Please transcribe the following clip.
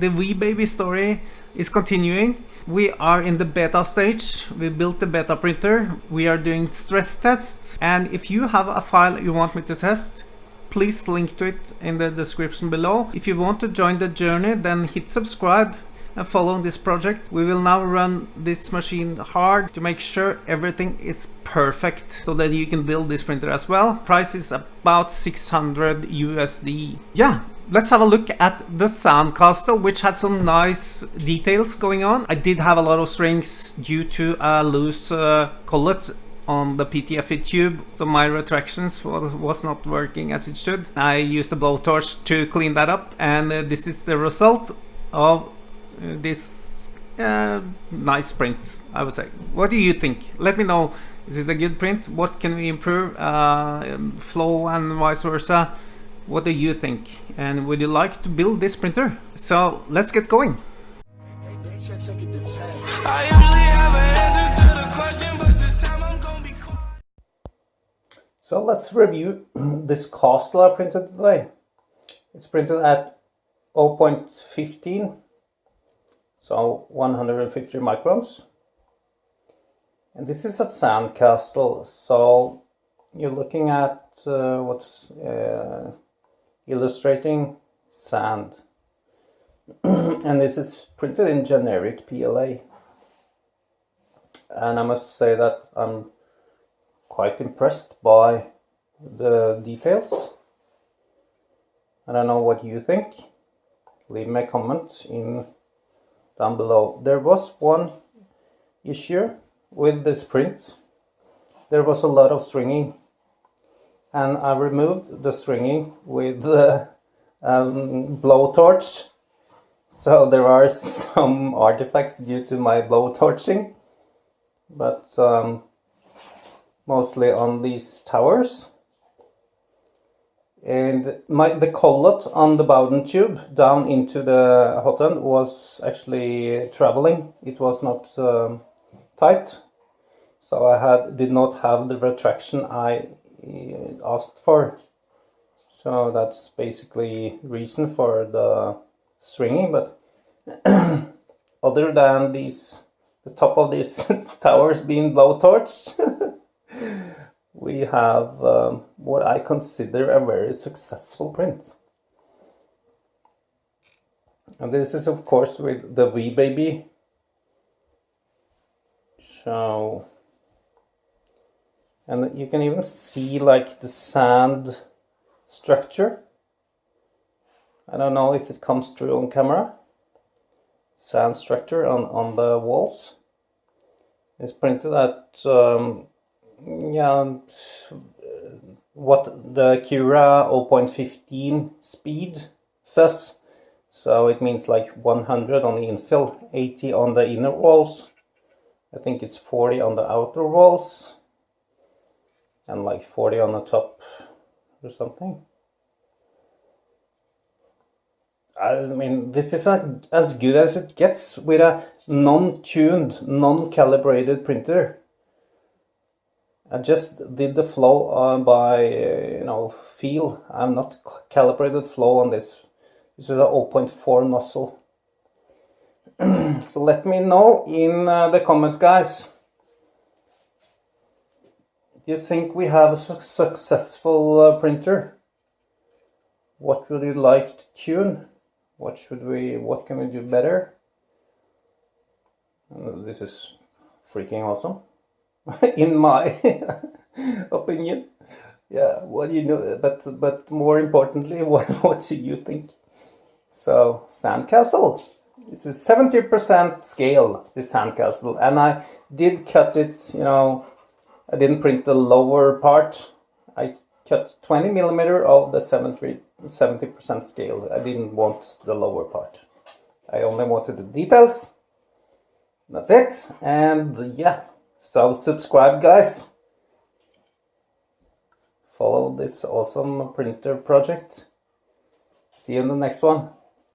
The wee baby story is continuing. We are in the beta stage. We built the beta printer. We are doing stress tests. And if you have a file you want me to test, please link to it in the description below. If you want to join the journey, then hit subscribe and follow this project. We will now run this machine hard to make sure everything is perfect so that you can build this printer as well. Price is about 600 USD. Yeah, let's have a look at the sandcastle, which had some nice details going on. I did have a lot of strings due to a loose collet on the PTFE tube, so my retractions was not working as it should. I used a blowtorch to clean that up, and this is the result of this nice print, I would say. What do you think? Let me know. Is it a good print? What can we improve? Flow and vice versa. What do you think? And would you like to build this printer? So let's get going. So let's review this castle I printed today. It's printed at 0.15, so 150 microns. And this is a sandcastle, so you're looking at what's illustrating sand. And this is printed in generic PLA. And I must say that I'm quite impressed by the details. I don't know what you think. Leave me a comment down below. There was one issue with this print. There was a lot of stringing, and I removed the stringing with the blowtorch. So there are some artifacts due to my blowtorching, but mostly on these towers. And the collet on the Bowden tube down into the hot end was actually traveling. It was not tight, so I did not have the retraction I asked for. So that's basically reason for the stringing. But other than the top of these towers being blowtorched, we have what I consider a very successful print. And this is of course with the wee baby. So, and you can even see like the sand structure. I don't know if it comes through on camera. Sand structure on the walls. It's printed at what the Cura 0.15 speed says. So it means like 100 on the infill, 80 on the inner walls. I think it's 40 on the outer walls, and like 40 on the top or something. I mean, this is as good as it gets with a non-tuned, non-calibrated printer. I just did the flow by feel. I'm not calibrated flow on this. This is a 0.4 nozzle. So let me know in the comments, guys. Do you think we have a successful printer? What would you like to tune? What can we do better? This is freaking awesome. In my opinion. Yeah, what do you know? But more importantly, what do you think? So, sandcastle. It's a 70% scale, this sandcastle, and I did cut it. I didn't print the lower part. I cut 20 millimeter of the 70% scale. I didn't want the lower part. I only wanted the details. That's it. And yeah. So subscribe, guys. Follow this awesome printer project. See you in the next one.